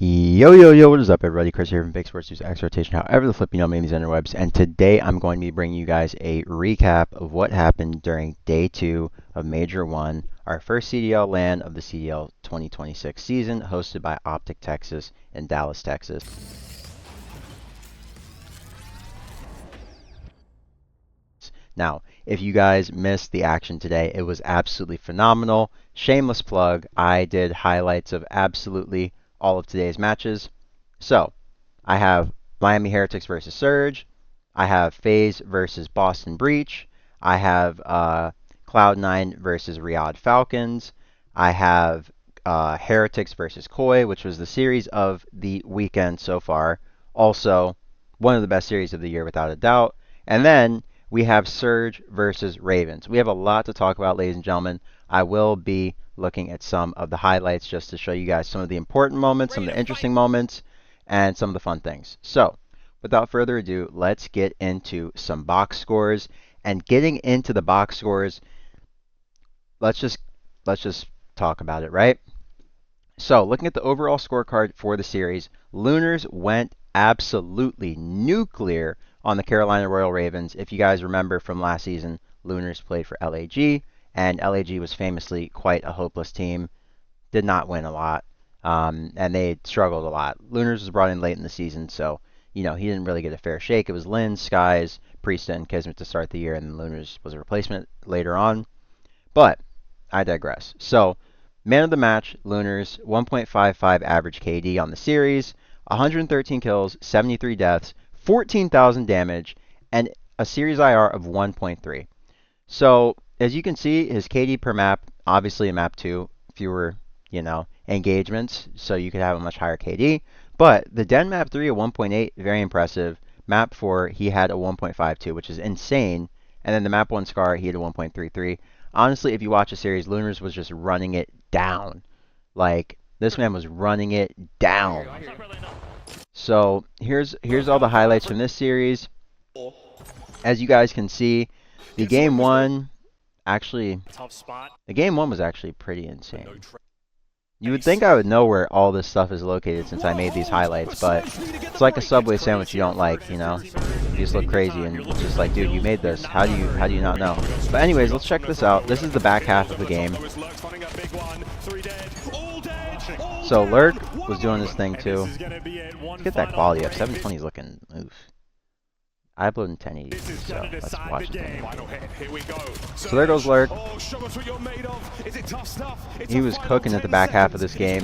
Yo, what is up, everybody? Chris here from FaZe Sports News X Rotation, however the flip you know me in these interwebs. And today I'm going to be bringing you guys a recap of what happened during Day 2 of Major 1, our first CDL LAN of the CDL 2026 season, hosted by Optic Texas in Dallas, Texas. Now, if you guys missed the action today, it was absolutely phenomenal. Shameless plug, I did highlights of absolutely all of today's matches. So, I have Miami Heretics versus Surge. I have FaZe versus Boston Breach. I have Cloud9 versus Riyadh Falcons. I have Heretics versus Koi, which was the series of the weekend so far. Also, one of the best series of the year without a doubt. And then we have Surge versus Ravens. We have a lot to talk about, ladies and gentlemen. I will be looking at some of the highlights just to show you guys some of the important moments, some of the interesting moments, and some of the fun things. So, without further ado, let's get into some box scores. And getting into the box scores, let's just talk about it, right? So, looking at the overall scorecard for the series, Lunarz went absolutely nuclear on the Carolina Royal Ravens. If you guys remember from last season, Lunarz played for LAG, and LAG was famously quite a hopeless team. Did not win a lot, and they struggled a lot. Lunarz was brought in late in the season, so he didn't really get a fair shake. It was Lynn, Skies, Priesta, and Kismet to start the year, and Lunarz was a replacement later on. But I digress. So, man of the match, Lunarz, 1.55 average KD on the series, 113 kills, 73 deaths, 14,000 damage, and a series IR of 1.3. So, as you can see, his KD per map, obviously in map 2, fewer, engagements, so you could have a much higher KD. But the Den map 3 at 1.8, very impressive. Map 4, he had a 1.52, which is insane. And then the map 1 Scar, he had a 1.33. Honestly, if you watch the series, Lunarz was just running it down. Like, this man was running it down. So, here's all the highlights from this series. As you guys can see, the game 1 was actually pretty insane. You would think I would know where all this stuff is located since I made these highlights, but it's like a Subway sandwich you don't like, You just look crazy and it's just like, dude, you made this. How do you not know? But anyways, let's check this out. This is the back half of the game. So Lurk was doing this thing too. Let's get that quality up. 720 is looking oof. I uploaded in 1080, so let's watch the thing. So there goes Lurk. He was cooking at the back half of this game.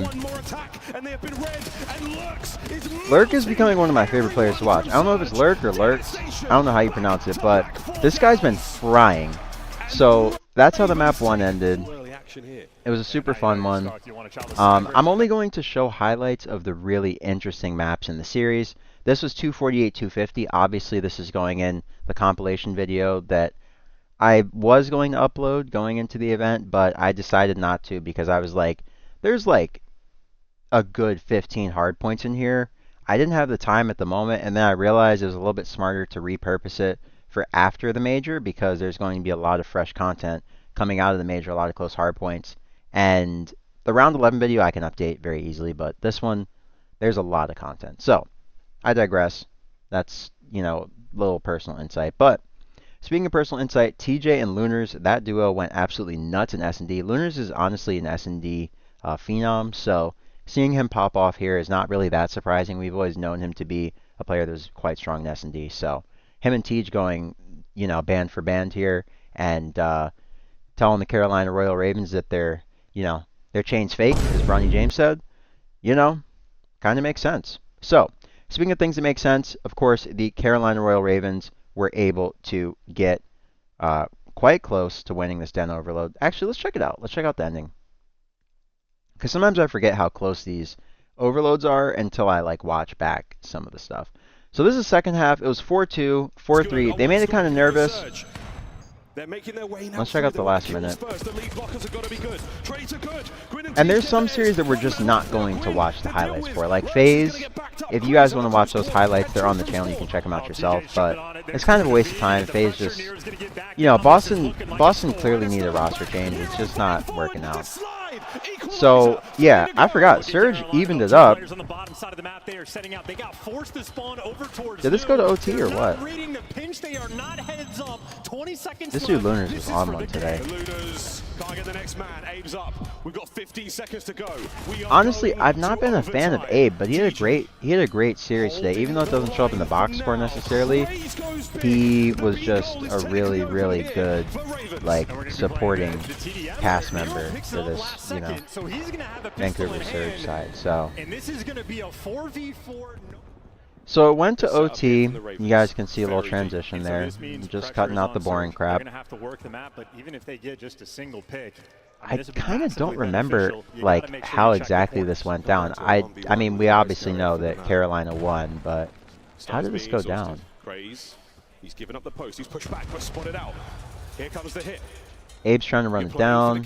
Lurk is becoming one of my favorite players to watch. I don't know if it's Lurk or Lurks. I don't know how you pronounce it, but this guy's been frying. So that's how the map 1 ended. It was a super fun one. I'm only going to show highlights of the really interesting maps in the series. This was 248, 250. Obviously, this is going in the compilation video that I was going to upload going into the event, but I decided not to because I was like, there's like a good 15 hard points in here. I didn't have the time at the moment, and then I realized it was a little bit smarter to repurpose it for after the major because there's going to be a lot of fresh content coming out of the major, a lot of close hard points. And the round 11 video I can update very easily, but this one, there's a lot of content. So, I digress. That's, little personal insight. But, speaking of personal insight, TJ and Lunarz, that duo went absolutely nuts in S&D. Lunarz is honestly an S&D phenom, so seeing him pop off here is not really that surprising. We've always known him to be a player that's quite strong in S&D. So, him and TJ going, band for band here, and telling the Carolina Royal Ravens that their chain's fake, as Bronny James said, kind of makes sense. So, speaking of things that make sense, of course, the Carolina Royal Ravens were able to get quite close to winning this Den overload. Actually, let's check it out. Let's check out the ending. Because sometimes I forget how close these overloads are until I watch back some of the stuff. So this is the second half. It was 4-2, 4-3. They made it kind of nervous. Let's check out the last minute. And there's some series that we're just not going to watch the highlights for. Like FaZe, if you guys want to watch those highlights, they're on the channel. You can check them out yourself. But it's kind of a waste of time. FaZe just, Boston clearly need a roster change. It's just not working out. So, yeah, I forgot. Surge evened it up. Did this go to OT or what? This dude Lunarz was on one today. Honestly, I've not been a fan of Abe, but he had a great series today. Even though it doesn't show up in the box score necessarily, he was just a really, really good, like, supporting cast member for this, you know, Vancouver Surge side. So it went to OT. You guys can see a little transition there. Just cutting out the boring crap. I kind of don't remember like how exactly this went down. I mean, we obviously know that Carolina won, but how did this go down? He's given up the post. He's pushed back, but spotted out. Here comes the hit. Abe's trying to run it down.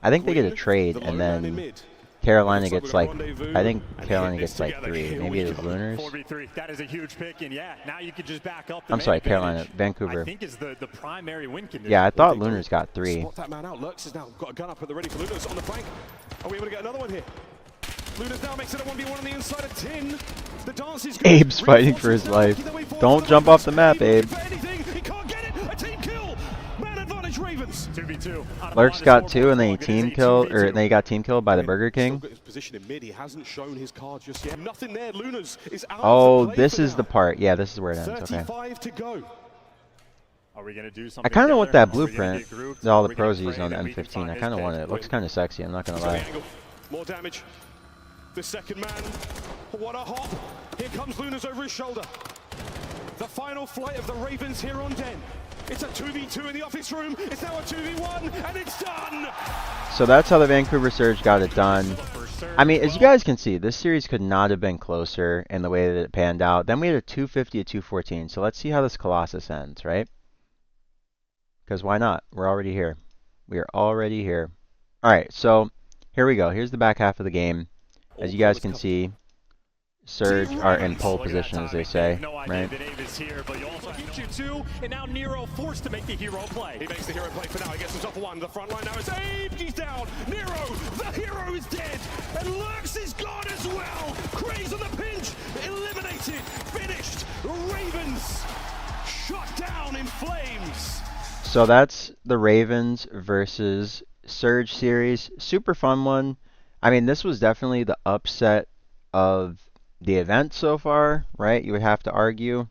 I think they get a trade, and then Carolina gets like, I think Carolina gets like 3. Maybe it is Lunarz. That is a huge pick, and yeah, now you can just back up. I'm sorry, Carolina, Vancouver. I think is the primary win condition. Yeah, I thought Lunarz got 3. Spot that man out. Lurks has now got a gun up at the ready for Lunarz on the flank. Are we able to get another one here? Lunarz now makes it a 1v1 on the inside of Tin. The dance is good. Abe's fighting for his life. Don't jump off the map, Abe. He can't get it. A team kill. Man advantage Ravens. 2v2. Lurks got 2, and then he team killed, or then he got team killed by the Burger King. His position in mid. He hasn't shown his card just yet. Nothing there. Lunarz is out. Oh, this is the part. Yeah, this is where it ends. Okay. 35 to go. Are we gonna do something? I kind of want that blueprint that all the pros use on the M15. I kind of want it. It looks kind of sexy. I'm not gonna lie. More damage. The second man. What a hop. Here comes Lunarz over his shoulder. The final flight of the Ravens here on Den. It's a 2v2 in the office room. It's now a 2v1, and it's done. So that's how the Vancouver Surge got it done. I mean, as you guys can see, this series could not have been closer in the way that it panned out. Then we had a 250 to 214. So let's see how this Colossus ends, right? Because why not? We're already here. We are already here. All right, so here we go. Here's the back half of the game. As you guys can see, Surge are in pole position, as they say, right? And now Nero forced to make the hero play. He makes the hero play for now. He gets himself one. The front line now is Abe. He's down. Nero, the hero is dead. And Lurks is gone as well. Craze on the pinch. Eliminated. Finished. Ravens shut down in flames. So that's the Ravens versus Surge series. Super fun one. I mean, this was definitely the upset of the event so far, right? You would have to argue.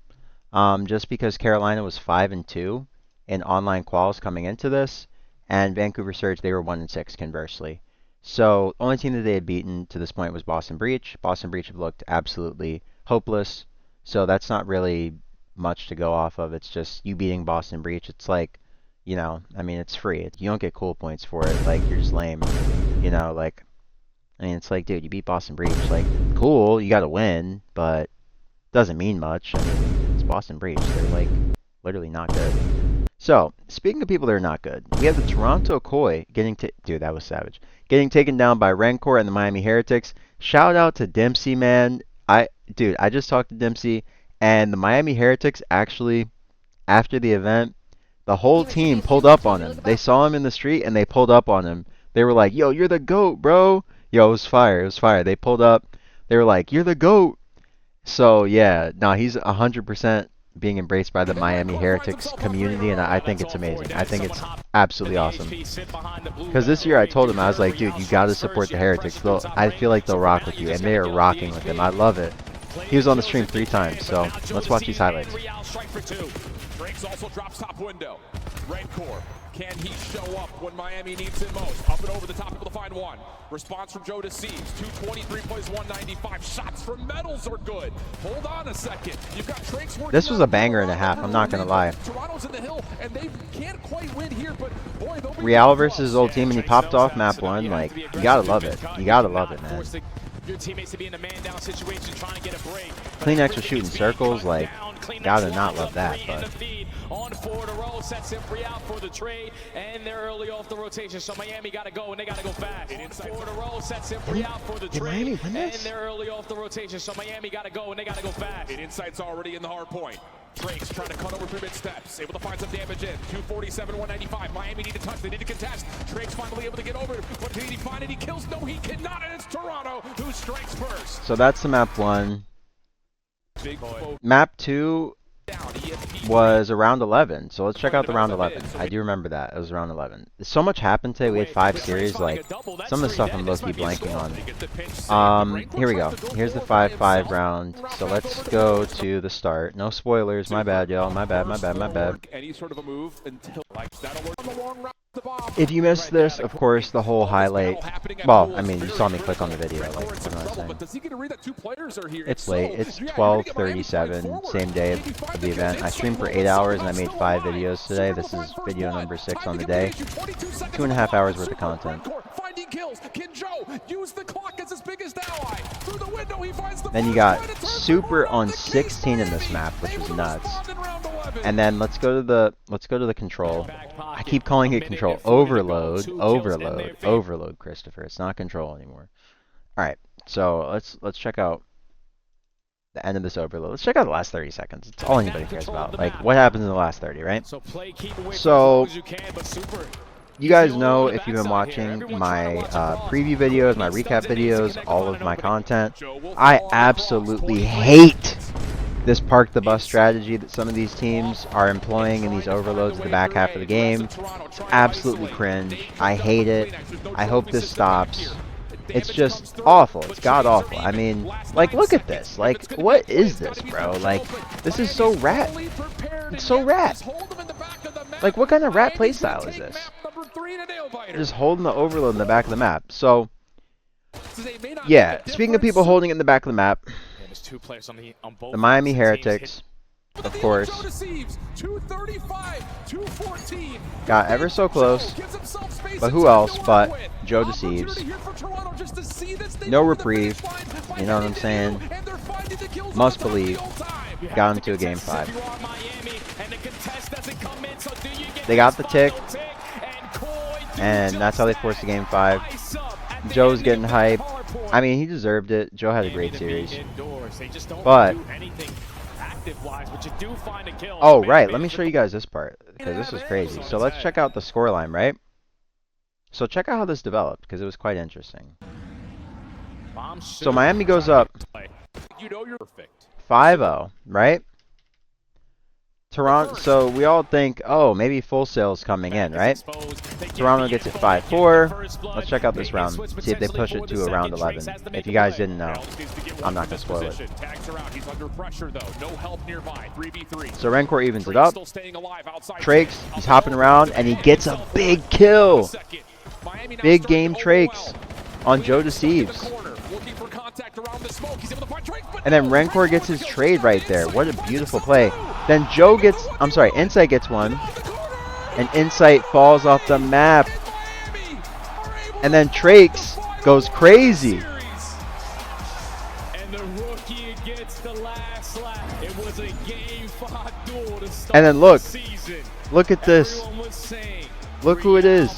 Just because Carolina was 5-2 in online quals coming into this, and Vancouver Surge, they were 1-6 conversely. So the only team that they had beaten to this point was Boston Breach. Boston Breach have looked absolutely hopeless. So that's not really much to go off of. It's just you beating Boston Breach. It's like, you know, I mean, it's free. You don't get cool points for it. Like, you're just lame. You know, like, I mean, it's like, dude, you beat Boston Breach. Like, cool, you got to win, but doesn't mean much. I mean, it's Boston Breach. They're, like, literally not good. So, speaking of people that are not good, we have the Toronto Koi getting dude, that was savage. Getting taken down by Rancor and the Miami Heretics. Shout out to Dempsey, man. Dude, I just talked to Dempsey, and the Miami Heretics actually, after the event, the whole team pulled up on him. They saw him in the street, and they pulled up on him. They were like, yo, you're the GOAT, bro. Yo, it was fire. It was fire. They pulled up. They were like, you're the GOAT. So, yeah, no, he's 100% being embraced by the Miami Heretics community, and I think it's amazing. I think it's absolutely awesome. Because this year I told him, I was like, dude, you got to support the Heretics. I feel like they'll rock with you, and they are rocking with him. I love it. He was on the stream 3 times, so let's watch these highlights. Drakes also drops top window. Rancor, can he show up when Miami needs him most? Up and over the top, able to find one. Response from Joe to Thieves. 223 plays 195. Shots from Metals are good. Hold on a second. You've got Drakes working. This was a banger and a half. I'm not gonna lie. Toronto's in the hill, and they can't quite win here, but boy, Real versus his old team, and he popped off map 1. Like, you gotta love it. You gotta love it, man. Your teammates to be in a man-down situation, trying to get a break. Kleenex was shooting circles, like, gotta not love that, but. On 4 in a row, sets him free out for the trade, and they're early off the rotation, so Miami gotta go, and they gotta go fast. 4 in a row, sets him free out for the trade, and they're early off the rotation, so Miami gotta go, and they gotta go fast. Insight's already in the hard point. Drake's trying to cut over through mid-steps, able to find some damage in. 247, 195. Miami need to touch. They need to contest. Drake's finally able to get over. But can he find it? He kills. No, he cannot. And it's Toronto who strikes first. So that's the map 1. Big boy. Map 2 Down. ESP was around 11. So let's check out the round 11. I do remember that. It was around 11. So much happened today. We had 5 series. Like, some of the stuff I'm low-key blanking on. Here we go. Here's the 5-5 round. So let's go to the start. No spoilers. My bad, y'all. My bad, my bad, my bad. Any sort of a move until like that'll work on the long round. If you missed this, of course, the whole highlight. Well, I mean, you saw me click on the video. Like, what am I saying? It's late. It's 12:37, same day of the event. I streamed for 8 hours and I made 5 videos today. This is video number 6 on the day. 2.5 hours worth of content. Then you got Super on 16 in this map, which was nuts. And then let's go to the control. I keep calling it control. Overload, Christopher. It's not control anymore. All right, so let's check out the end of this overload. Let's check out the last 30 seconds. It's all anybody cares about. Like, what happens in the last 30, right? So you guys know, if you've been watching my preview videos, my recap videos, all of my content, I absolutely hate this park the bus strategy that some of these teams are employing in these overloads at the back half of the game. It's absolutely cringe. I hate it. I hope this stops. It's just awful. It's god awful. I mean, like, look at this. Like, what is this, bro? Like, this is so rat. It's so rat. Like, what kind of rat playstyle is this? Just holding the overload in the back of the map. So, yeah, speaking of people holding it in the back of the map, the Miami Heretics, of course, got ever so close, but who else but Joe Deceives? No reprieve, you know what I'm saying? Must believe, got into a game 5. They got the tick, and that's how they forced the game 5. Joe's getting hype. I mean, he deserved it. Joe had a great series. But, oh, right. Let me show you guys this part, because this is crazy. So let's check out the scoreline, right? So check out how this developed, because it was quite interesting. So Miami goes up 5-0, right? Toronto, so we all think, oh, maybe Full Sail's coming in, right? Toronto gets it 5-4. Let's check out this round, see if they push it to a round 11. If you guys didn't know, I'm not going to spoil it. So Rencor evens it up. Trakes, he's hopping around, and he gets a big kill. Big game Trakes on Joe Deceives. And then Rencor gets his trade right there. What a beautiful play. Then Joe gets, Insight gets one. And Insight falls off the map. And then Trakes goes crazy. And then look at this. Look who it is.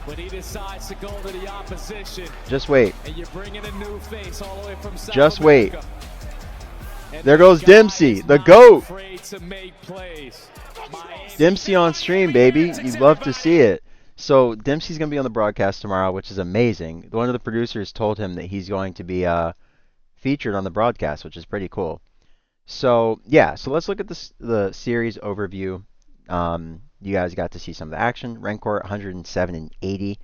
But he decides to go to the opposition. Just wait. And you're bringing a new face all the way from South Just wait. There goes Dempsey, the GOAT. Dempsey on stream, baby. You'd love to see it. So Dempsey's going to be on the broadcast tomorrow, which is amazing. One of the producers told him that he's going to be featured on the broadcast, which is pretty cool. So, yeah. So let's look at the series overview. You guys got to see some of the action. Rencor 107 and 80.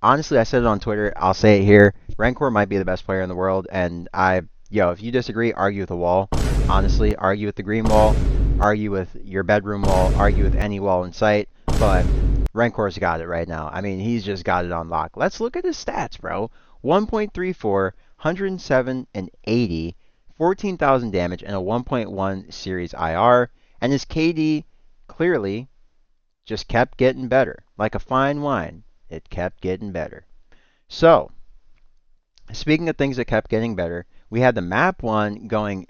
Honestly, I said it on Twitter. I'll say it here. Rencor might be the best player in the world. And if you disagree, argue with the wall. Honestly, argue with the green wall. Argue with your bedroom wall. Argue with any wall in sight. But Rencor's got it right now. I mean, he's just got it on lock. Let's look at his stats, bro. 1.34, 107 and 80, 14,000 damage, and a 1.1 series IR. And his KD clearly just kept getting better. Like a fine wine, it kept getting better. So, speaking of things that kept getting better, we had the map 1 going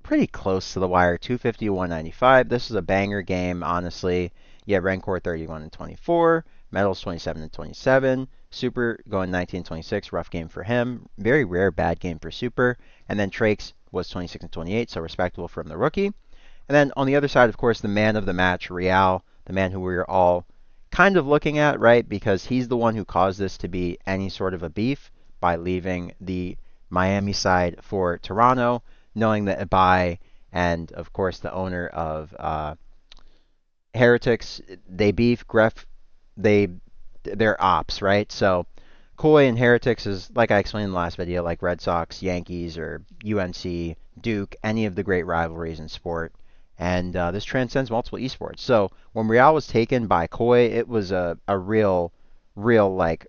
pretty close to the wire, 250 to 195. This was a banger game, honestly. You had Rencor 31 and 24, Metals 27 and 27, Super going 19 and 26, rough game for him. Very rare bad game for Super. And then Trakes was 26 and 28, so respectable from the rookie. And then on the other side, of course, the man of the match, Riyadh, the man who we were all kind of looking at, right? Because he's the one who caused this to be any sort of a beef by leaving the Miami side for Toronto, knowing that Ibai and, of course, the owner of Heretics, they beef, they're ops, right? So Koi and Heretics is, like I explained in the last video, like Red Sox, Yankees, or UNC, Duke, any of the great rivalries in sport. And this transcends multiple esports. So when Real was taken by Koi, it was a real, like,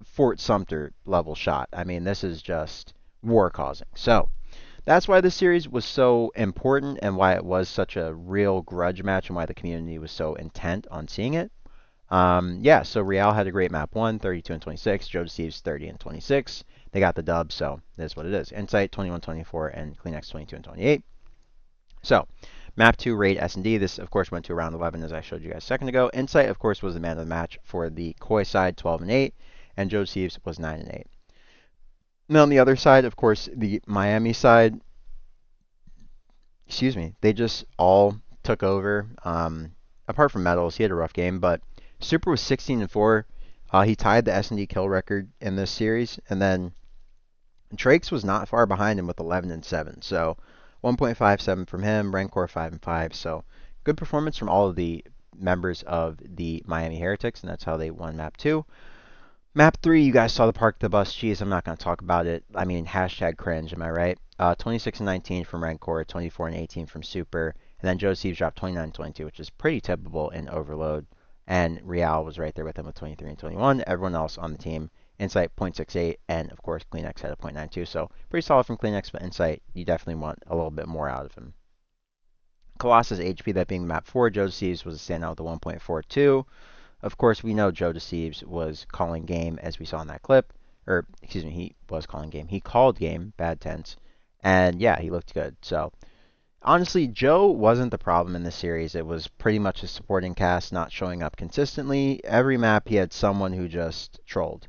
Fort Sumter level shot. I mean, this is just war causing. So that's why this series was so important and why it was such a real grudge match and why the community was so intent on seeing it. Yeah, so Real had a great map 1, 32 and 26. Joe Deceives 30 and 26. They got the dub, so it is what it is. Insight 21, 24, and CleanX 22 and 28. So map 2, Raid S&D. This, of course, went to round 11, as I showed you guys a second ago. Insight, of course, was the man of the match for the Koi side, 12 and 8, and Joe Deceives was 9 and 8. And on the other side, of course, the Miami side, they just all took over. Apart from Metals, he had a rough game, but Super was 16 and 4. He tied the S&D kill record in this series, and then Drakes was not far behind him with 11 and 7. So 1.57 from him, Rancor 5 and 5. So good performance from all of the members of the Miami Heretics, and that's how they won map 2. Map 3, you guys saw the park the bus. Jeez, I'm not going to talk about it. I mean, hashtag cringe, am I right? 26 and 19 from Rancor, 24 and 18 from Super, and then Joe Deceives dropped 29 and 22, which is pretty typical in Overload. And Real was right there with him with 23 and 21. Everyone else on the team, Insight 0.68, and of course CleanX had a 0.92. So pretty solid from CleanX, but Insight, you definitely want a little bit more out of him. Colossus HP, that being map 4, Joe Deceives was a standout with a 1.42. Of course, we know Joe Deceives was calling game, as we saw in that clip. Or, excuse me, he was calling game. He called game, bad tense. And yeah, he looked good. So honestly, Joe wasn't the problem in this series. It was pretty much his supporting cast not showing up consistently. Every map he had someone who just trolled.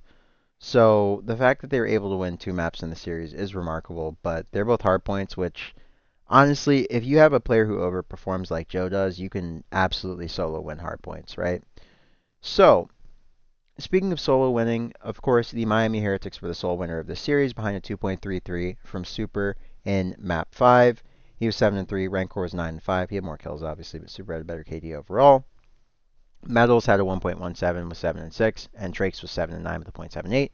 So the fact that they were able to win 2 maps in the series is remarkable, but they're both hard points, which honestly, if you have a player who overperforms like Joe does, you can absolutely solo win hard points, right? So, speaking of solo winning, of course, the Miami Heretics were the sole winner of the series behind a 2.33 from Super in map 5. He was 7 and 3. Rancor was 9 and 5. He had more kills, obviously, but Super had a better KD overall. Metals had a 1.17 with 7 and 6, and Drakes was 7 and 9 with a 0.78.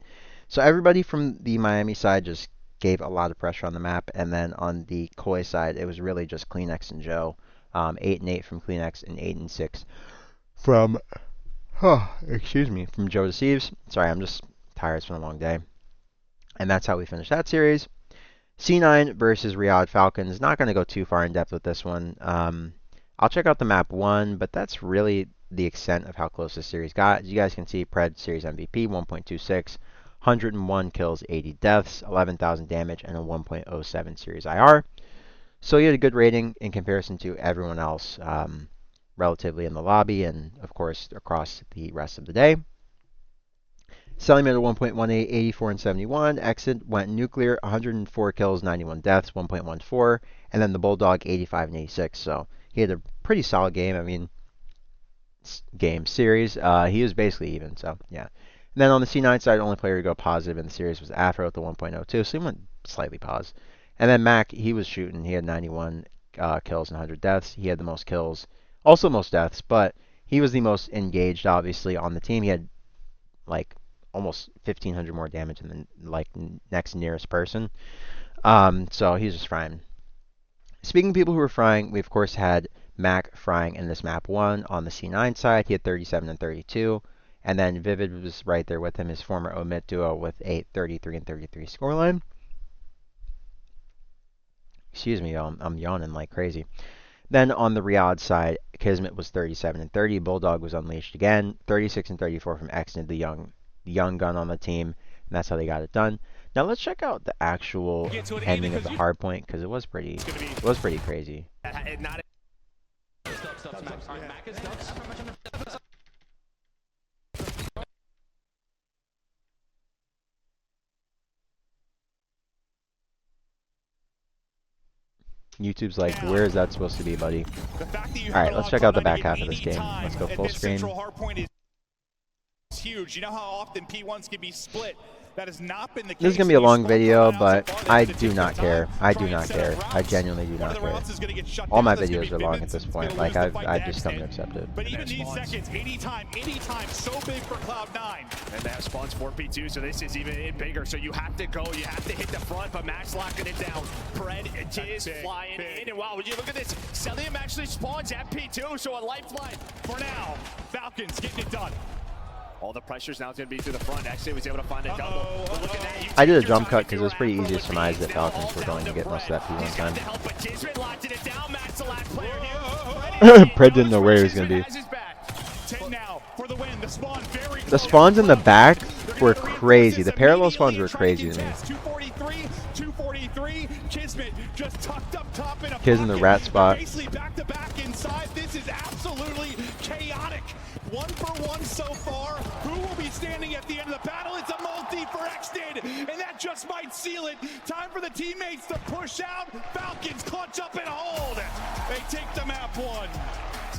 So everybody from the Miami side just gave a lot of pressure on the map, and then on the Koi side, it was really just CleanX and Joe. 8 and 8 from CleanX and 8 and 6 from from Joe Deceives. Sorry, I'm just tired. It's been a long day. And that's how we finished that series. C9 versus Riyadh Falcons. Not going to go too far in depth with this one. I'll check out the map 1, but that's really the extent of how close this series got. As you guys can see, Pred series MVP, 1.26, 101 kills, 80 deaths, 11,000 damage, and a 1.07 series IR. So he had a good rating in comparison to everyone else. Relatively in the lobby and, of course, across the rest of the day. Selling at a 1.18, 84 and 71. Exit went nuclear, 104 kills, 91 deaths, 1.14. And then the Bulldog, 85 and 86. So he had a pretty solid game. I mean, series. He was basically even, so yeah. And then on the C9 side, the only player to go positive in the series was Afro with the 1.02. So he went slightly pause. And then Mac, he was shooting. He had 91 kills and 100 deaths. He had the most kills. Also most deaths, but he was the most engaged, obviously, on the team. He had, like, almost 1,500 more damage than the, like, next nearest person. So he's just frying. Speaking of people who were frying, we, of course, had Mac frying in this map 1 on the C9 side. He had 37 and 32. And then Vivid was right there with him, his former Omit duo, with a 33 and 33 scoreline. Excuse me, y'all. I'm yawning like crazy. Then on the Riyadh side, Kismet was 37 and 30. Bulldog was unleashed again. 36 and 34 from Exnid, the young gun on the team. And that's how they got it done. Now let's check out the actual ending of the hardpoint because it was pretty crazy. YouTube's like, where is that supposed to be, buddy? The fact that you All have right, it let's on check out the Cloud9 back at half of this any game. time Let's go at full this screen. central hard point is huge. You know how often P1s can be split? That has not been the case. This is going to be a long video, but I so do not care. I do not care. I genuinely do not care. All my videos are long at this point. Like, I've just come to accept it. But even these seconds, anytime, so big for Cloud9. And they have spawns for P2, so this is even bigger. So you have to go, you have to hit the front, but Max locking it down. Pred is flying in, and wow, would you look at this? Celium actually spawns at P2, so a lifeline. For now, Falcons getting it done. All the pressure's now going to be through the front. Actually was able to find a double. But look at that. You I did a take your jump time cut if because it you're was pretty Afro easy to with surmise Beans. that Now Falcons all were going to down get most of that Pred. He's P1 got time. the help, but Disman locking it down. Max the last player here. Pred didn't know where he was going to be. 10 now for the win. The spawn very The close. spawns in the back were crazy. The parallel spawns were crazy to me. 243. Kismet just tucked up top in a Kids in the pocket. rat spot. Basically back to back inside. This is absolutely chaotic. 1 for 1 so far. Who will be standing at the end of the battle? It's a multi for Extid, and that just might seal it. Time for the teammates to push out. Falcons clutch up and hold it. They take the map 1.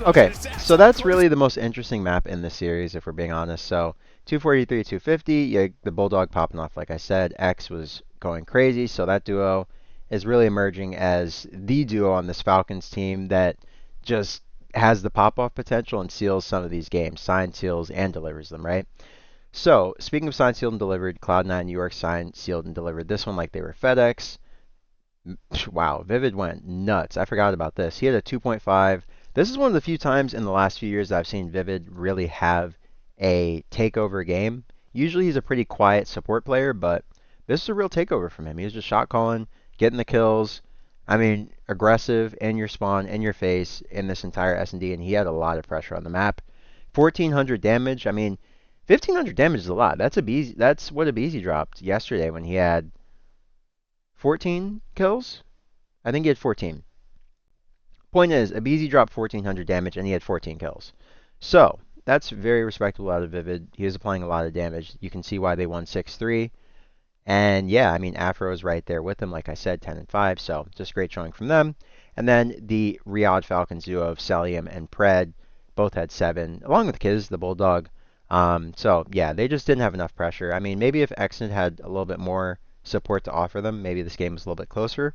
Okay, so that's really the most interesting map in the series, if we're being honest. So 243, 250, yeah, the Bulldog popping off, like I said. X was going crazy, so that duo is really emerging as the duo on this Falcons team that just has the pop-off potential and seals some of these games. Signs, seals, and delivers them, right? So, speaking of signed, sealed, and delivered, Cloud9 New York signed, sealed, and delivered this one like they were FedEx. Wow, Vivid went nuts. I forgot about this. He had a 2.5. This is one of the few times in the last few years that I've seen Vivid really have a takeover game. Usually he's a pretty quiet support player, but this is a real takeover from him. He was just shot calling, getting the kills. I mean, aggressive in your spawn, in your face, in this entire S&D, and he had a lot of pressure on the map. 1,400 damage. I mean, 1,500 damage is a lot. That's what Abizi dropped yesterday when he had 14 kills. I think he had 14. Point is, Abizi dropped 1,400 damage and he had 14 kills. So, that's very respectable out of Vivid. He was applying a lot of damage. You can see why they won 6-3. And yeah, I mean, Afro is right there with them, like I said, 10-5. So, just great showing from them. And then the Riyadh Falcons duo of Celium and Pred both had 7, along with Kiz, the Bulldog. So, yeah, they just didn't have enough pressure. I mean, maybe if Exnid had a little bit more support to offer them, maybe this game was a little bit closer.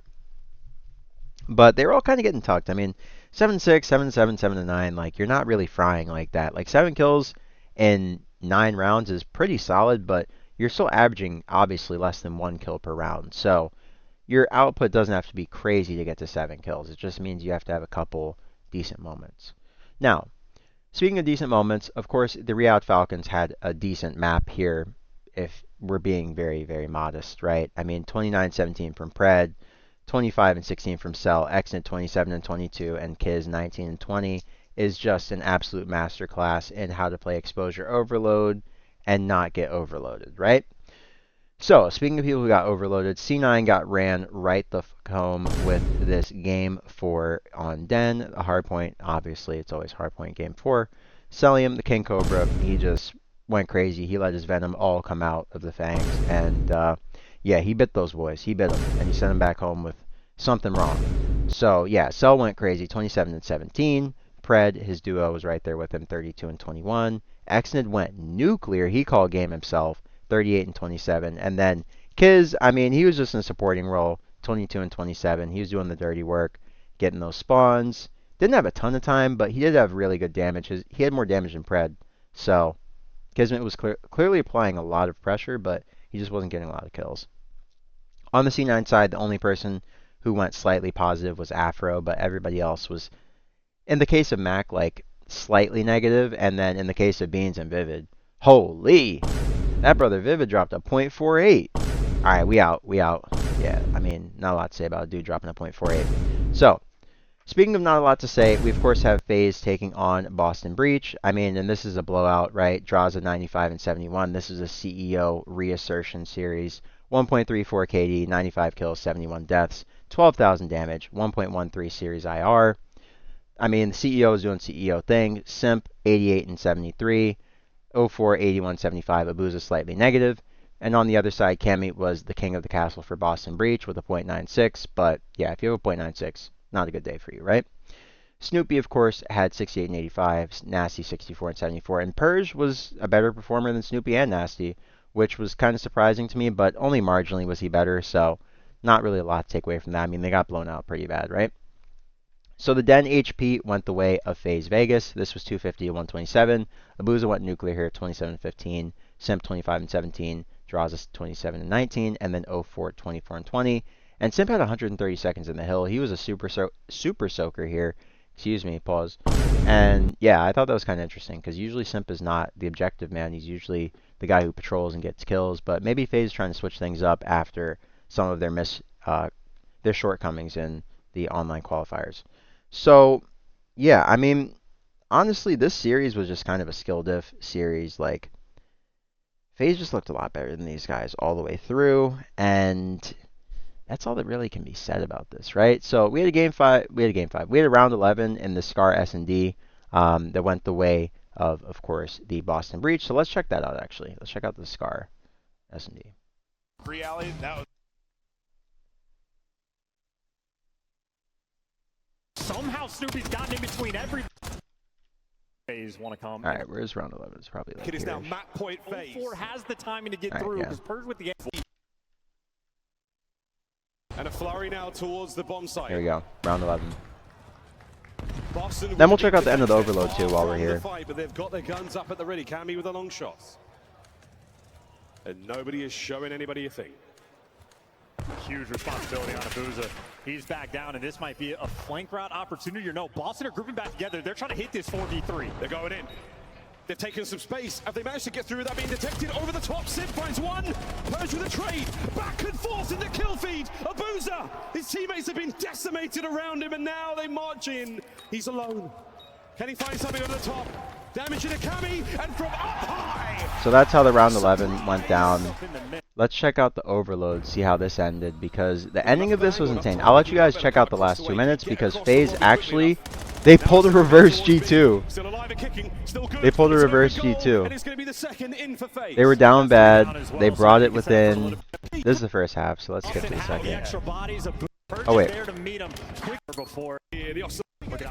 But they were all kind of getting tucked. I mean, 7-6, 7-7, 7-9. Like, you're not really frying like that. Like, 7 kills in 9 rounds is pretty solid, but you're still averaging, obviously, less than 1 kill per round. So, your output doesn't have to be crazy to get to 7 kills. It just means you have to have a couple decent moments. Now, speaking of decent moments, of course, the Riyadh Falcons had a decent map here, if we're being very, very modest, right? I mean, 29-17 from Pred, 25-16 from Cell, Exnit 27-22, and Kiz 19-20 is just an absolute masterclass in how to play exposure overload and not get overloaded, right? So, speaking of people who got overloaded, C9 got ran right the fuck home with this game 4 on Den. A hardpoint, obviously, it's always hardpoint game 4. Celium, the King Cobra, he just went crazy. He let his venom all come out of the fangs, and yeah, he bit those boys. He bit them, and he sent them back home with something wrong. So, yeah, Cell went crazy, 27-17. Pred, his duo, was right there with him, 32-21. Exnid went nuclear. He called game himself, 38-27. And then Kiz, I mean, he was just in a supporting role, 22-27. He was doing the dirty work, getting those spawns. Didn't have a ton of time, but he did have really good damage. He had more damage than Pred. So, Kismet was clearly applying a lot of pressure, but he just wasn't getting a lot of kills. On the C9 side, the only person who went slightly positive was Afro, but everybody else was, in the case of Mac, like, slightly negative, and then in the case of Beans and Vivid, holy! That brother Vivid dropped a .48. Alright, we out. Yeah, I mean, not a lot to say about a dude dropping a .48. So, speaking of not a lot to say, we of course have FaZe taking on Boston Breach. I mean, and this is a blowout, right? Drazah 95-71. This is a CEO reassertion series. 1.34 KD, 95 kills, 71 deaths, 12,000 damage, 1.13 series IR. I mean, the CEO is doing CEO thing. Simp 88-73, 04 81-75. Abuza slightly negative. And on the other side, Cammy was the king of the castle for Boston Breach with a .96. But yeah, if you have a .96, not a good day for you, right? Snoopy, of course, had 68 and 85, Nasty 64 and 74, and Purge was a better performer than Snoopy and Nasty, which was kind of surprising to me, but only marginally was he better, so not really a lot to take away from that. I mean, they got blown out pretty bad, right? So the Den HP went the way of FaZe Vegas. This was 250 to 127. Abuza went nuclear here, 27 and 15. Simp 25 and 17. Drazah 27 and 19, and then 04 24 and 20. And Simp had 130 seconds in the hill. He was a super soaker here. Excuse me, pause. And yeah, I thought that was kind of interesting because usually Simp is not the objective man. He's usually the guy who patrols and gets kills. But maybe FaZe is trying to switch things up after some of their shortcomings in the online qualifiers. So yeah, I mean, honestly, this series was just kind of a skill diff series. Like, FaZe just looked a lot better than these guys all the way through, and that's all that really can be said about this, right? So we had a game 5. We had a round 11 in the Scar S&D that went the way of course, the Boston Breach. So let's check that out, actually. Let's check out the Scar S&D. Reality, that was... Somehow Snoopy's gotten in between every... FaZe want to come. All right, where's round 11? It's probably like It is now here-ish. map point FaZe. 4 has the timing to get All right, through yeah. because Purge with the... And a flurry now towards the bomb site. Here we go, round 11. Boston Then we'll check will out the end of the be overload too while we're from here. the fight, but they've got their guns up at the ready. Cammy with the long shots. And nobody is showing anybody a thing. Huge responsibility on Abuza. He's back down, and this might be a flank route opportunity. Or no, Boston are grouping back together. They're trying to hit this 4v3. They're going in. They've taken some space. Have they managed to get through without being detected? Over the top, Sid finds one. Purge with a trade. Back and forth in the kill feed. Abuza. His teammates have been decimated around him, and now they march in. He's alone. Can he find something over the top? Damage into Cammy, and from up high. So that's how the round 11 went down. Let's check out the overload, see how this ended, because the ending of this was insane. I'll let you guys check out the last 2 minutes because FaZe actually, they pulled a reverse G2. Still alive and kicking, still good. They pulled a It's reverse goal, G2. and it's going to be the second in for FaZe. They were down bad. They brought it within. This is the first half, so let's skip to the second. Oh wait. Yeah,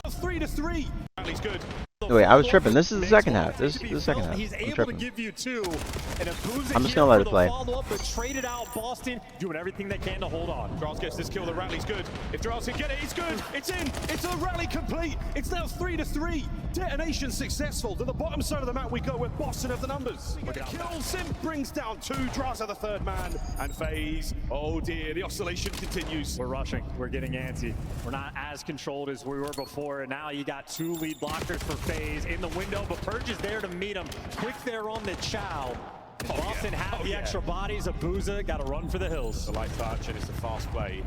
3-3. He's good. Oh, wait, I was tripping. This is the second half. This is the second half. He's I'm able to tripping. give you 2. And Abuza I'm just gonna let it play. But traded out Boston, doing everything they can to hold on. Drazah gets this kill. The rally's good. If Drazah can get it, it's good. It's in. It's a rally complete. It's now 3-3. Detonation successful. To the bottom side of the map we go with Boston of the numbers. Kill Sim brings down 2. Drazah the third man. And FaZe. Oh dear, the oscillation continues. We're rushing. We're getting antsy. We're not as controlled as we were before. And now you got 2 lead blockers for FaZe in the window. But Purge is there to meet him. Quick there on the chow. Boston have the extra bodies. Abuza got to run for the hills. The light touch, and it's a fast play.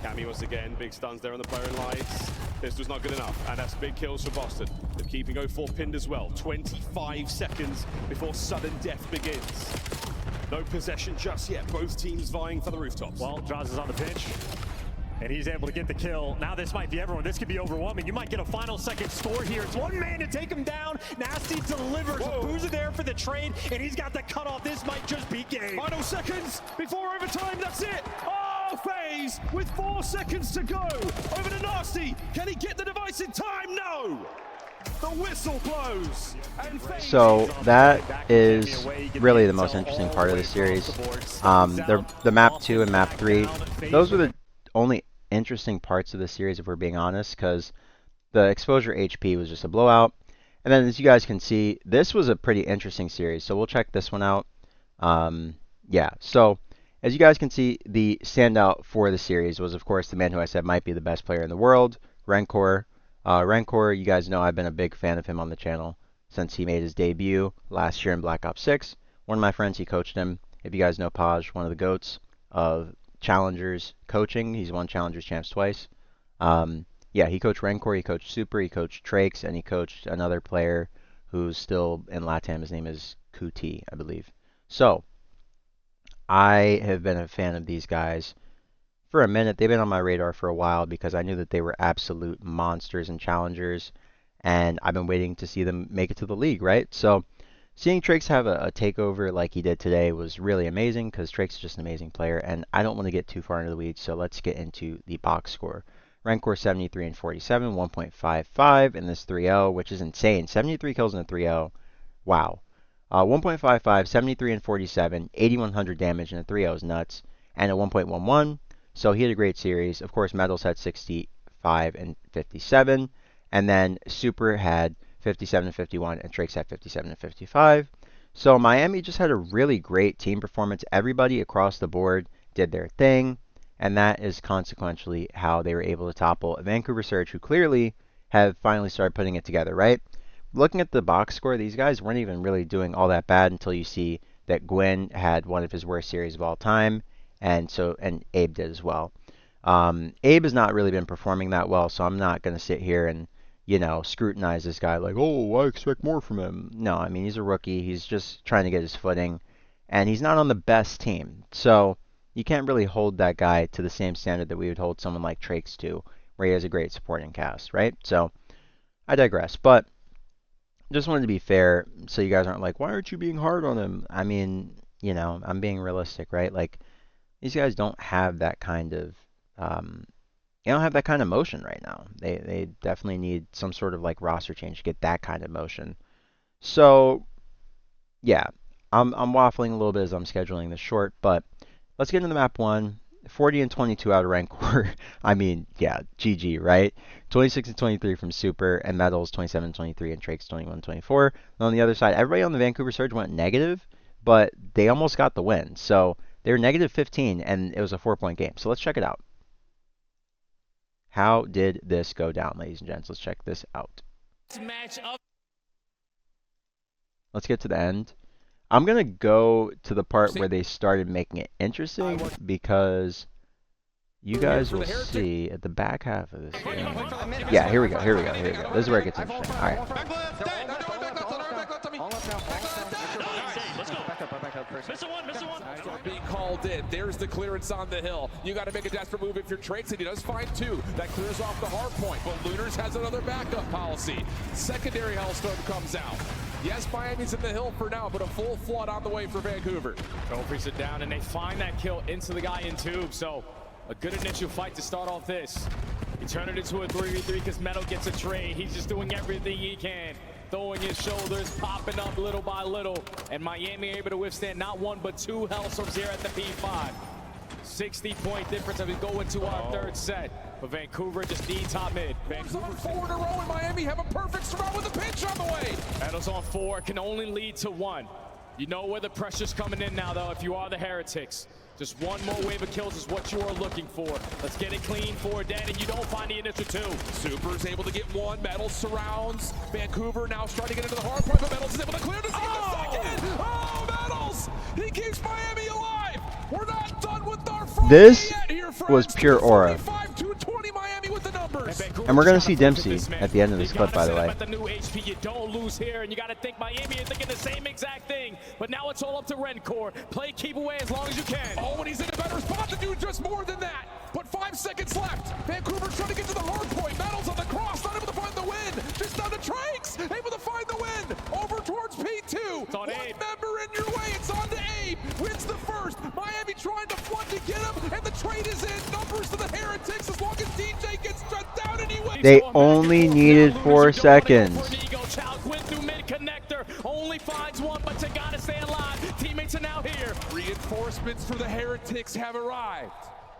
Cammy once again, big stuns there on the player in lights. This was not good enough, and that's big kills for Boston. They're keeping 04 pinned as well. 25 seconds before sudden death begins. No possession just yet. Both teams vying for the rooftops. Well, Drazah's on the pinch. And he's able to get the kill. Now this might be everyone. This could be overwhelming. You might get a final second score here. It's one man to take him down. Nasty delivers. Abuza there for the trade, and he's got the cutoff. This might just be game. Final seconds before overtime. That's it. Oh, FaZe with 4 seconds to go. Over to Nasty. Can he get the device in time? No. The whistle blows. And So that is really the most interesting part of the series. The map 2 and map 3, those were the only interesting parts of the series, if we're being honest, because the exposure HP was just a blowout. And then, as you guys can see, this was a pretty interesting series, so we'll check this one out. Yeah, so as you guys can see, the standout for the series was, of course, the man who I said might be the best player in the world, Rancor. Rancor, you guys know I've been a big fan of him on the channel since he made his debut last year in Black Ops 6. One of my friends, he coached him. If you guys know Paj, one of the GOATs of Challengers coaching. He's won Challengers champs twice. Yeah, he coached Rancor, he coached Super, he coached Trakes, and he coached another player who's still in LATAM. His name is Kuti, I believe. So, I have been a fan of these guys for a minute. They've been on my radar for a while because I knew that they were absolute monsters and challengers, and I've been waiting to see them make it to the league, right? So, seeing Trakes have a takeover like he did today was really amazing because Trakes is just an amazing player, and I don't want to get too far into the weeds, so let's get into the box score. Rank core 73 and 47, 1.55 in this 3-0, which is insane. 73 kills in a 3-0. Wow. 1.55, 73 and 47, 8100 damage in a 3-0 is nuts, and a 1.11. So he had a great series. Of course, Metals had 65 and 57, and then Super had 57 and 51, and Trakes had 57 and 55. So Miami just had a really great team performance. Everybody across the board did their thing, and that is consequentially how they were able to topple Vancouver Surge, who clearly have finally started putting it together, right? Looking at the box score, these guys weren't even really doing all that bad until you see that Gwyn had one of his worst series of all time, and Abe did as well. Abe has not really been performing that well, so I'm not going to sit here and scrutinize this guy like, oh, I expect more from him. No, I mean, he's a rookie. He's just trying to get his footing, and he's not on the best team. So you can't really hold that guy to the same standard that we would hold someone like Trakes to, where he has a great supporting cast, right? So I digress, but just wanted to be fair so you guys aren't like, why aren't you being hard on him? I mean, I'm being realistic, right? Like, these guys don't have that kind of motion right now. They definitely need some sort of like roster change to get that kind of motion. So yeah, I'm waffling a little bit as I'm scheduling this short, but let's get into the map one. 40 and 22 out of rank core. I mean, yeah, GG, right? 26 and 23 from Super, and Metals 27 and 23, and Trakes 21 and 24. And on the other side, everybody on the Vancouver Surge went negative, but they almost got the win. So they were negative 15, and it was a 4-point game. So let's check it out. How did this go down, ladies and gents? Let's check this out. Let's get to the end. I'm going to go to the part where they started making it interesting because you guys will see at the back half of this game. Yeah, here we go. This is where it gets interesting. All right. Being called in. There's the clearance on the hill. You got to make a desperate move if you're Trakes, and he does find two. That clears off the hard point, but Lunarz has another backup policy. Secondary Hellstorm comes out. Yes, Miami's in the hill for now, but a full flood on the way for Vancouver. Trophies it down, and they find that kill into the guy in tube. So a good initial fight to start off this. He turned it into a 3v3 because Metal gets a trade. He's just doing everything he can. Throwing his shoulders, popping up little by little. And Miami able to withstand not one, but two Hellstorms here at the P5. 60-point difference as we go into our third set. But Vancouver just needs top mid. Vancouver 4 in a row, and Miami have a perfect surround with a pinch on the way. Metal's on 4, can only lead to 1. You know where the pressure's coming in now, though, if you are the Heretics. Just one more wave of kills is what you are looking for. Let's get it clean for Dan, and you don't find the initial 2. Super's able to get 1. Metals surrounds. Vancouver now starting to get into the hard point, but Metals is able to clear the second. Oh, Metals! He keeps Miami alive. We're not done with our first This yet here, was pure aura. 220 Miami with the numbers. And we're going to see Dempsey at the end of this clip, by the way. The new HP, you don't lose here, and you got to think Miami is thinking the same exact thing. But now it's all up to Rencore. Play keep away as long as you can. Oh, and he's in a better spot to do just more than that. But 5 seconds left. Vancouver's trying to get to the hard point. Metals on the cross, not able to find the win. Just down to Trakes, able to find the win. Over towards P2. It's on Abe. Member in your way. It's on to Abe. Wins the first. Miami trying to flood to get him, and the trade is in. Numbers to the Heretics as long as DJ gets shut down anyway. They only needed 4 seconds. Only finds one, but you gotta stay alive. Teammates are now here. Reinforcements for the Heretics have arrived.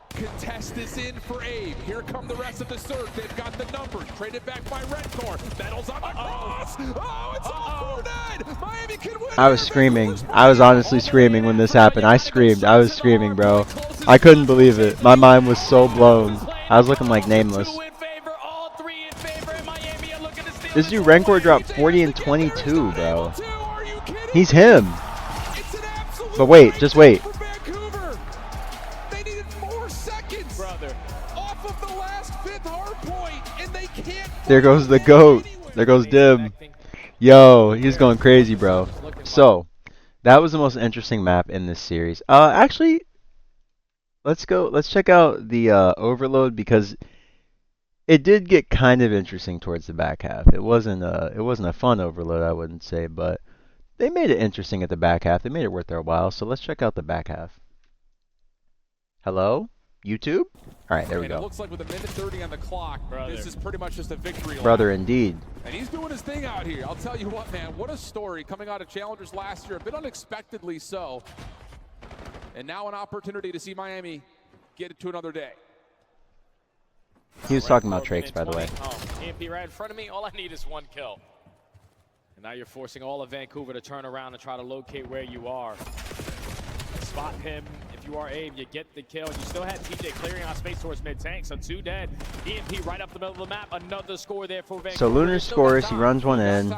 Contest is in for Abe. Here come the rest of the surge. They've got the numbers. Traded back by Rencore. Metals on the cross. Oh, it's all for dead. Miami can win. I was screaming. I was honestly screaming when this happened. I screamed. I was screaming, bro. I couldn't believe it. My mind was so blown. I was looking like Nameless. This dude Rencore dropped 40 and 22, bro. He's him. But wait, just wait. They needed 4 seconds off of the last 5th hard point, and they can't. There goes the GOAT. There goes Dim. Yo, he's going crazy, bro. So, that was the most interesting map in this series. Actually, let's check out the Overload because it did get kind of interesting towards the back half. It wasn't a fun Overload, I wouldn't say, but They made it interesting at the back half. They made it worth their while. So let's check out the back half. Hello? YouTube? All right, there we And it go. looks like with a minute 30 on the clock, this is pretty much just a victory lap. Brother, indeed. And he's doing his thing out here. I'll tell you what, man, what a story coming out of Challengers last year, a bit unexpectedly so. And now an opportunity to see Miami get it to another day. He was talking about Trakes, by the way. Oh, EMP right in front of me. All I need is one kill. And now you're forcing all of Vancouver to turn around and try to locate where you are. Spot him. If you are aim, you get the kill. You still had TJ clearing out space towards mid-tank, so 2 dead. EMP right up the middle of the map. Another score there for Vancouver. So Lunarz scores. He runs one in.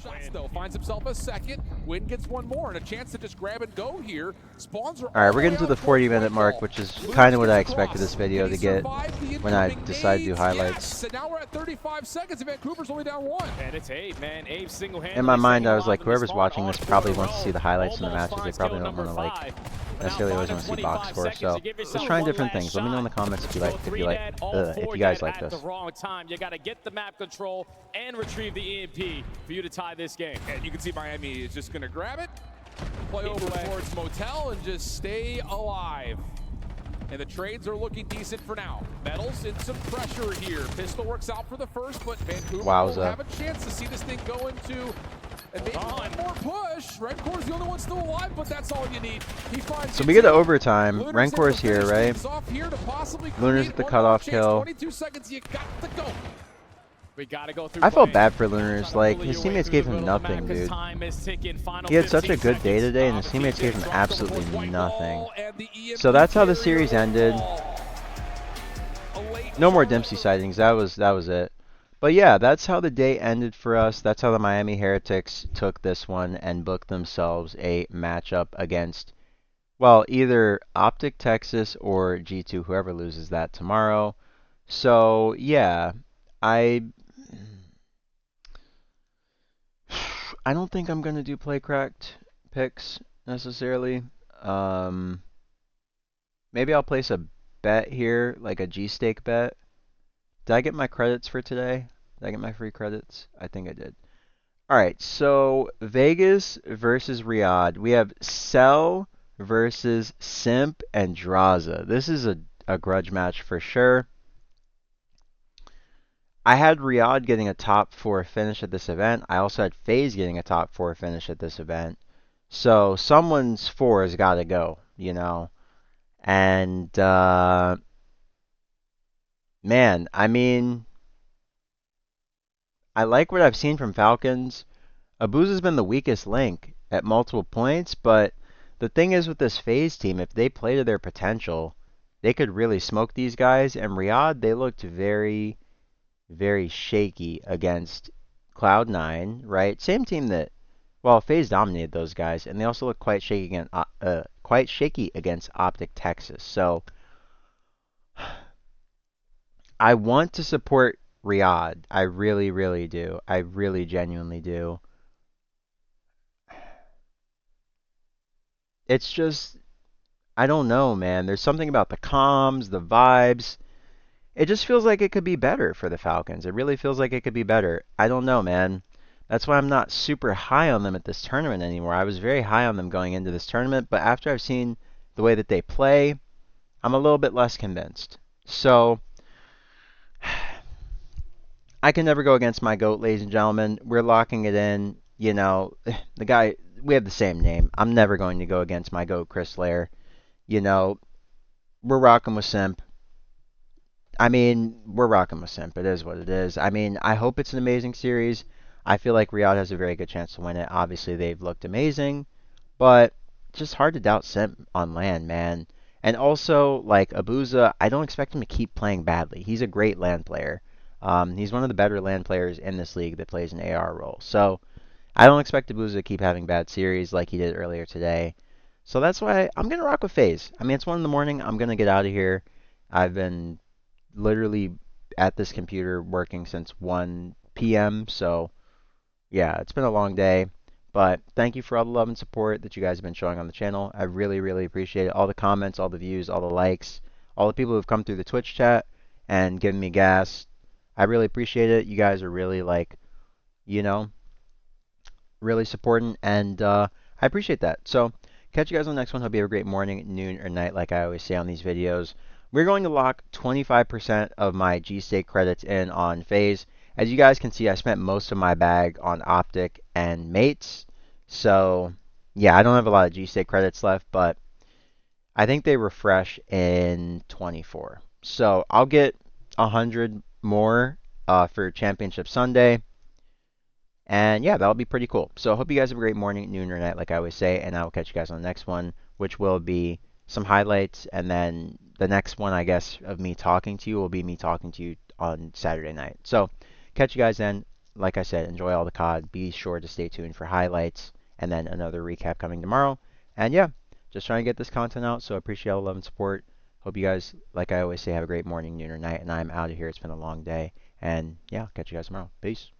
Shots, though, finds himself a second. Win gets one more and a chance to just grab and go here. Spawns are all right, we're getting to the 40-minute mark, which is kind of what I expected this video to get when I decided to do highlights. And now we're at 35 seconds and Vancouver's only down 1. And it's Abe, man. Abe single-handedly. In my mind, I was like, whoever's watching this probably wants to see the highlights in the matches. They probably don't want to like necessarily always want to see box score. So let's try different things. Let me know in the comments if you guys like this. At the wrong time, you got to get the map control and retrieve the EMP for you to tie this game. And you can see Miami is just going to grab it, play over towards Motel, and just stay alive. And the trades are looking decent for now. Metals in some pressure here. Pistol works out for the first, but Vancouver will have a chance to see this thing go into and maybe one more push. Rencor's the only one still alive, but that's all you need. He finds so we get to overtime. Rencor's here, right? Lunarz at the cutoff kill. 22 seconds, you got to go. We gotta go through. I felt bad for Lunarz. Like, his teammates gave him nothing, dude. He had such a good day today, and his teammates gave him absolutely nothing. So that's how the series ended. No more Dempsey sightings. That was it. But yeah, that's how the day ended for us. That's how the Miami Heretics took this one and booked themselves a matchup against, well, either Optic Texas or G2, whoever loses that tomorrow. So yeah, I don't think I'm going to do play cracked picks necessarily. Maybe I'll place a bet here, like a G-stake bet. Did I get my credits for today? Did I get my free credits? I think I did. Alright, so Vegas versus Riyadh. We have Cell versus Simp and Drazah. This is a grudge match for sure. I had Riyadh getting a top 4 finish at this event. I also had FaZe getting a top 4 finish at this event. So someone's 4 has got to go, you know. And, man, I mean, I like what I've seen from Falcons. Abuza's been the weakest link at multiple points, but the thing is with this FaZe team, if they play to their potential, they could really smoke these guys. And Riyadh, they looked very, very shaky against Cloud9, right? Same team that, well, FaZe dominated those guys, and they also look quite shaky against Optic Texas. So I want to support Riyadh. I really, really do. I really genuinely do. It's just, I don't know, man. There's something about the comms, the vibes. It just feels like it could be better for the Falcons. It really feels like it could be better. I don't know, man. That's why I'm not super high on them at this tournament anymore. I was very high on them going into this tournament, but after I've seen the way that they play, I'm a little bit less convinced. So I can never go against my GOAT, ladies and gentlemen. We're locking it in. You know, the guy, we have the same name. I'm never going to go against my GOAT, Chris Lair. You know, we're rocking with Simp. I mean, we're rocking with Simp. It is what it is. I mean, I hope it's an amazing series. I feel like Riyadh has a very good chance to win it. Obviously, they've looked amazing, but it's just hard to doubt Simp on LAN, man. And also, like, Abuza, I don't expect him to keep playing badly. He's a great LAN player. He's one of the better LAN players in this league that plays an AR role. So I don't expect Abuza to keep having bad series like he did earlier today. So that's why I'm going to rock with FaZe. I mean, it's 1 in the morning. I'm going to get out of here. I've been literally at this computer working since 1 p.m. So yeah, it's been a long day. But thank you for all the love and support that you guys have been showing on the channel. I really, really appreciate it. All the comments, all the views, all the likes, all the people who have come through the Twitch chat and given me gas. I really appreciate it. You guys are really, like, you know, really supporting, and I appreciate that. So, catch you guys on the next one. Hope you have a great morning, noon, or night, like I always say on these videos. We're going to lock 25% of my G-Stake credits in on FaZe. As you guys can see, I spent most of my bag on Optic and Mates. So, yeah, I don't have a lot of G-Stake credits left, but I think they refresh in 24. So, I'll get 100 more for Championship Sunday. And yeah, that'll be pretty cool. So I hope you guys have a great morning, noon, or night, like I always say, and I will catch you guys on the next one, which will be some highlights, and then the next one, I guess, of me talking to you will be me talking to you on Saturday night. So catch you guys then. Like I said, enjoy all the COD. Be sure to stay tuned for highlights, and then another recap coming tomorrow. And yeah, just trying to get this content out, so I appreciate all the love and support. Hope you guys, like I always say, have a great morning, noon, or night, and I'm out of here. It's been a long day. And yeah, catch you guys tomorrow. Peace.